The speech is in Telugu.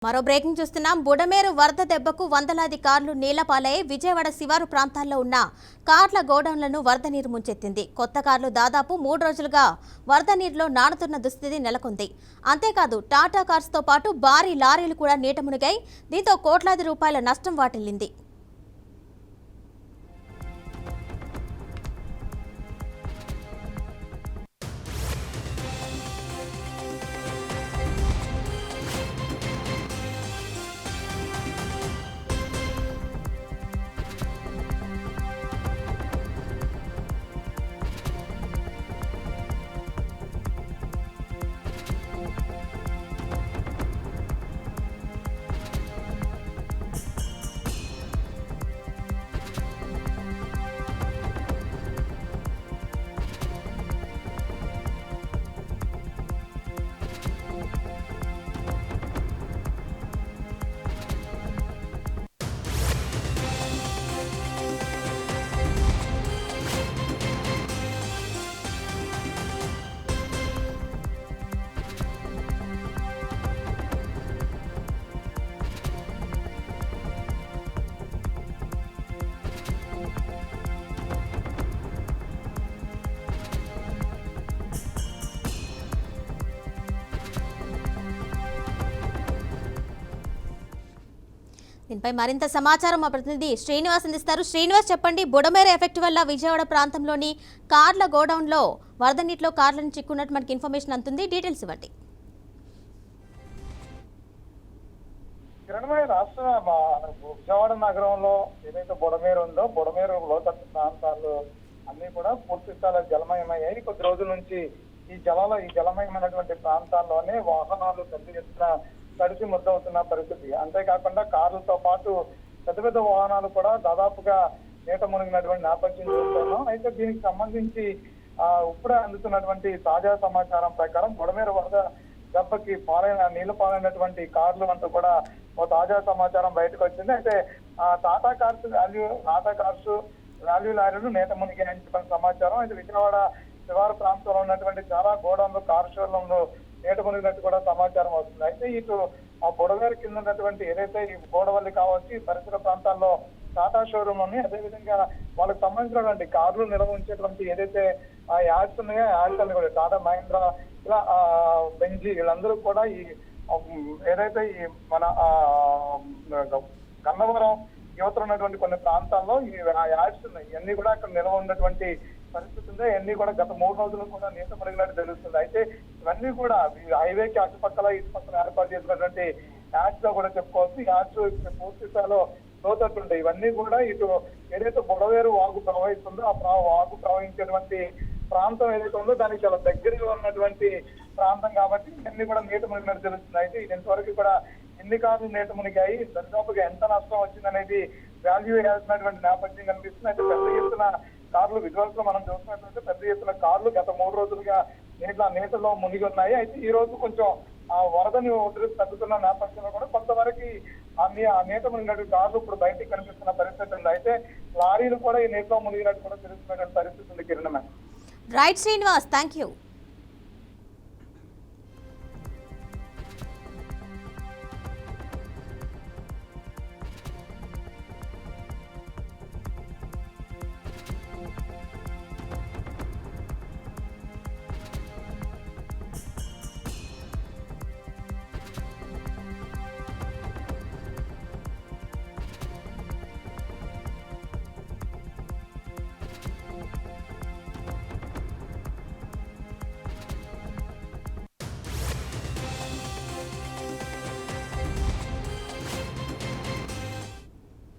మరో బ్రేకింగ్ చూస్తున్నాం. బుడమేరు వరద దెబ్బకు వందలాది కార్లు నీళ్లపాలై విజయవాడ శివారు ప్రాంతాల్లో ఉన్న కార్ల గోడౌన్లను వరద నీరు ముంచెత్తింది. కొత్త కార్లు దాదాపు 3 రోజులుగా వరద నీరులో నానుతున్న దుస్థితి నెలకొంది. అంతేకాదు టాటా కార్స్తో పాటు భారీ లారీలు కూడా నీట మునిగాయి. దీంతో కోట్లాది రూపాయల నష్టం వాటిల్లింది. దీనిపై మరింత సమాచారం మా ప్రతినిధి శ్రీనివాస్ అందిస్తారు. శ్రీనివాస్, చెప్పండి, బుడమేరు ఎఫెక్ట్ వల్ల విజయవాడ ప్రాంతంలోని కార్ల గోడౌన్లో వరద నీటిలో కార్లను చిక్కున్నట్టు మనకి ఇన్ఫర్మేషన్ అందుతుంది. డీటెయిల్స్ ఇవ్వండి. రాష్ట్ర విజయవాడ నగరంలో ఏదైతే బుడమేరు ఉందో, బుడమేరు లోతట్టు ప్రాంతాలు అన్ని కూడా పూర్తి స్థాయిలో జలమయమయ్యాయి. కొద్ది రోజుల నుంచి ఈ జలమయమైనటువంటి ప్రాంతాల్లోనే వాహనాలు పెద్ద ఎత్తున తడిసి ముద్దవుతున్న పరిస్థితి. అంతేకాకుండా కార్లతో పాటు పెద్ద పెద్ద వాహనాలు కూడా దాదాపుగా నీట మునిగినటువంటి నేపథ్యం చూస్తున్నాం. అయితే దీనికి సంబంధించి ఇప్పుడే అందుతున్నటువంటి తాజా సమాచారం ప్రకారం బుడమేరు వరద దెబ్బకి నీళ్లు పాలైనటువంటి కార్లు అంటూ కూడా ఓ తాజా సమాచారం బయటకు వచ్చింది. అయితే టాటా కార్స్ వాల్యూ లారీలు నీట మునిగాయని చెప్పిన సమాచారం. అయితే విజయవాడ శివారు ప్రాంతంలో ఉన్నటువంటి చాలా గోడౌన్లు, కార్ షోరూంలు నీట మునిగినట్టు కూడా సమాచారం వస్తుంది. అయితే ఇటు ఆ బుడమేరు కింద ఉన్నటువంటి ఏదైతే ఈ గోడవల్లి కావచ్చు, ఈ పరిసర ప్రాంతాల్లో టాటా షోరూమ్ అని, అదేవిధంగా వాళ్ళకి సంబంధించినటువంటి కార్లు నిల్వ ఉంచేటువంటి ఏదైతే ఆ యాడ్స్ ఉన్నాయో యాడ్స్ అన్ని కూడా టాటా మహీంద్రా ఇలా బెంజీ వీళ్ళందరూ కూడా ఈ ఏదైతే ఈ మన గన్నవరం యువతలు ఉన్నటువంటి కొన్ని ప్రాంతాల్లో ఈ యాడ్స్ ఉన్నాయి. ఇవన్నీ కూడా అక్కడ నిల్వ ఉన్నటువంటి పరిస్థితి ఉంది. ఇవన్నీ కూడా గత 3 రోజులు కూడా నీట మునిగినట్టు తెలుస్తుంది. అయితే ఇవన్నీ కూడా హైవేకి అటుపక్కల ఇటుపక్కల ఏర్పాటు చేసినటువంటి యాడ్స్ లో కూడా చెప్పుకోవచ్చు. ఈ యాడ్స్ పూర్తి స్థాయిలో లోతట్టుంటాయి. ఇవన్నీ కూడా ఇటు ఏదైతే బుడమేరు వాగు ప్రవహిస్తుందో ఆ వాగు ప్రవహించేటువంటి ప్రాంతం ఏదైతే ఉందో దానికి చాలా దగ్గరగా ఉన్నటువంటి ప్రాంతం కాబట్టి ఇవన్నీ కూడా నీట మునిగినట్టు తెలుస్తుంది. అయితే ఇంతవరకు కూడా ఎన్ని కార్లు నీట మునిగాయి, దరిదాపుగా ఎంత నష్టం వచ్చిందనేది వాల్యూ వేయాల్సినటువంటి నేపథ్యం కనిపిస్తుంది. అయితే పెద్ద ఎత్తున కార్లు విజువల్స్ లో మనం చూసినట్లయితే పెద్ద ఎత్తున కార్లు గత 3 రోజులుగా నీటిలో మునిగి ఉన్నాయి. అయితే ఈ రోజు కొంచెం ఆ వరదని తగ్గుతున్న నేపథ్యంలో కూడా కొంతవరకు ఆ నీట మునిగినటువంటి కార్లు ఇప్పుడు బయటికి కనిపిస్తున్న పరిస్థితి ఉంది. అయితే లారీలు కూడా ఈ నీటిలో మునిగినట్టు కూడా తెలుస్తున్నటువంటి పరిస్థితి ఉంది. Kiran, right Srinivas, thank you.